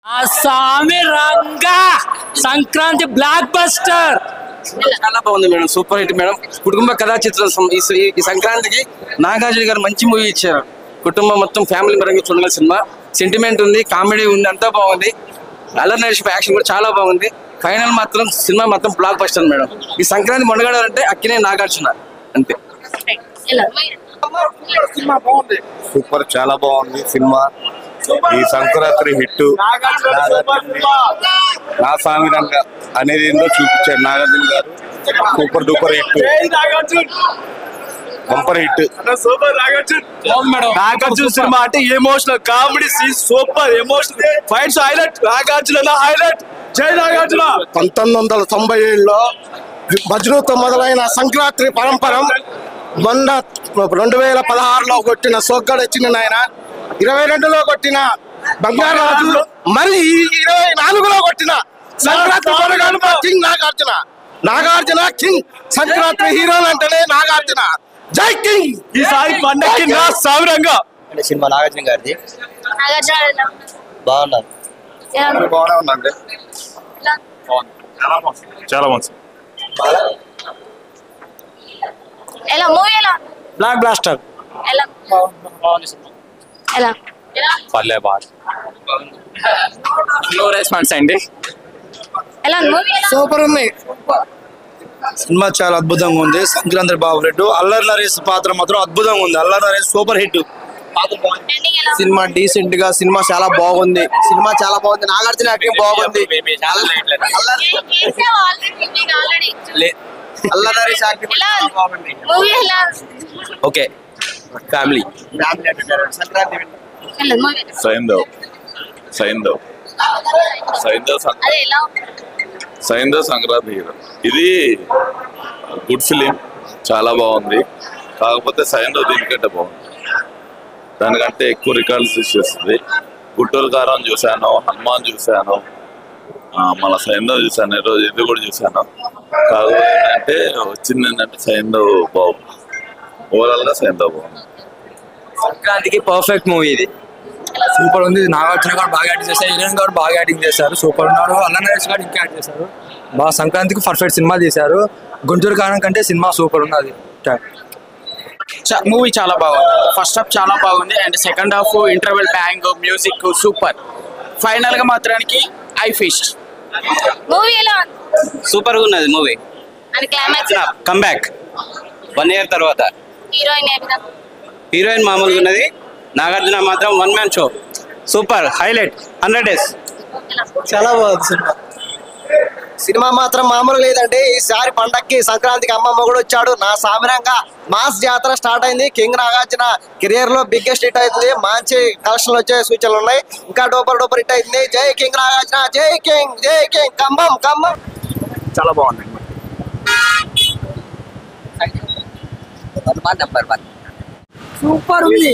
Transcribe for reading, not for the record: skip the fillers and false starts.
స్వామి Ranga Sankranti block buster చాలా బాగుంది madam, super hit madam. కుటుంబ కథా చిత్రం ఈ సంక్రాంతికి నాగార్జున గారు మంచి మూవీ ఇచ్చారు. కుటుంబం మొత్తం ఫ్యామిలీ పరంగా చూడాలి. సినిమా సెంటిమెంట్ ఉంది, కామెడీ ఉంది, అంతా బాగుంది. అల్లరి నరేష్ యాక్షన్ కూడా చాలా బాగుంది. ఫైనల్ మాత్రం సినిమా మొత్తం బ్లాక్ బస్టర్ మేడం. ఈ సంక్రాంతి మొండగాడంటే అక్కినే నాగార్జున అంతే. సూపర్, చాలా బాగుంది సినిమా. ఈ సంక్రాంతి హిట్ నా సామిరంగా అనేది ఏందో చూపించారు నాగార్జున గారు. Super duper hit, bumper hit. Nagarjuna cinema అంటే emotional comedy scene, super emotional fights highlight. Nagarjuna highlight, జై నాగార్జున. 1997లో మజ్నుతో మొదలైన సంక్రాంతి పరంపరం మొన్న 2016లో కొట్టిన సోగ్గాడు వచ్చిన నాయన, 22లో కొట్టిన బంగారాజు, మరి 24లో కొట్టిన సంక్రాంతి కింగ్ నాగార్జున. నాగార్జున కింగ్. సంక్రాంతి హీరోలు అంటేనే నాగార్జున. జై కింగ్. ఈసారి పండక్కి నా సామిరంగా సినిమా నాగార్జున గారిది బాగున్నారు. బాగానే ఉందండి, చాలా బాగుంది. ఎలా మూవీ ఎలా బ్లాక్ బ్లాస్టర్ ఎలా ఎలా పల్లె బాగా నో రెస్పాన్స్ అండి. ఎలా మూవీ ఎలా సూపర్ ఉంది. సినిమా చాలా అద్భుతంగా ఉంది. సంక్రాంతి బాబు రెడ్డి అల్లరి నరేష్ పాత్ర మాత్రం అద్భుతంగా ఉంది. Allari Naresh super hit. Ending ఎలా సినిమా డీసెంట్ గా, సినిమా చాలా బాగుంది. సినిమా చాలా బాగుంది. నాగార్జున యాక్టింగ్ బాగుంది. ఆల్రెడీ అల్లరి నరేష్ యాక్టింగ్ ఎలా చాలా బాగుంది. మూవీ ఎలా ఓకే ఫ్యామిలీ. సంక్రాంతి ఎలా మూవీ సైందవ్ సైందవ్ సైందవ్ అదే ఎలా సైందవ్ సంక్రాంతి హీరో. ఇది గుడ్ ఫిలిం, చాలా బాగుంది. కాకపోతే సైందవ్ దీనికంటే బాగుంది, దానికంటే ఎక్కువ రికార్డ్స్ చేస్తుంది. గుంటూరు కారం చూశాను, హనుమాన్ చూశాను, మళ్ళీ సైందవ్ చూశాను, ఈరోజు ఇది కూడా చూశాను. కాకపోతే ఏంటంటే వచ్చింది ఏంటంటే సైందవ్ బాగుంది. ఓవరాల్ గా సైందవ్ బాగుంది. సంక్రాంతికి పర్ఫెక్ట్ మూవీ ఇది. సూపర్ ఉంది. నాగార్జున గారు బాగా యాక్టింగ్ చేశారు, హీరోయిన్ గారు బాగా యాక్టింగ్ చేశారు, సూపర్ ఉన్నారు. అల్లరి నరేష్ గారు ఇంకా యాక్ట్ చేశారు బాగా. సంక్రాంతికి పర్ఫెక్ట్ సినిమా తీశారు. గుంటూరు కారం కంటే సినిమా సూపర్ ఉన్నది. మూవీ చాలా బాగుంది. ఫస్ట్ హాఫ్ చాలా బాగుంది and second half interval bang music super. Final గా మాత్రానికి ఐ ఫిస్ట్. మూవీ ఎలా సూపర్ గా ఉన్నది మూవీ. అని క్లైమాక్స్ కమ్ బ్యాక్ 1 year తర్వాత. హీరోయిన్ ఏ విధంగా హీరోయిన్ మామూలుగా ఉన్నది, నాగార్జున మాత్రం 1 man show. Super highlight 100 days. చాలా బాగుంది సినిమా. సినిమా మాత్రం మామూలు లేదండి. ఈసారి పండక్కి సంక్రాంతికి అమ్మమ్మ కూడా వచ్చాడు. నా సామిరంగా మాస్ జాతర స్టార్ట్ అయింది. కింగ్ నాగార్జున కెరియర్ లో బిగ్గెస్ట్ హిట్ అవుతుంది. మంచి కలెక్షన్లు వచ్చే సూచనలు ఉన్నాయి. ఇంకా డోపర్ హిట్ అవుతుంది. జై కింగ్ నాగార్జున, జై కింగ్, జై కింగ్. ఖమ్మం ఖమ్మం. చాలా బాగుంది. నెంబర్ 1 సూపర్ ఉంది.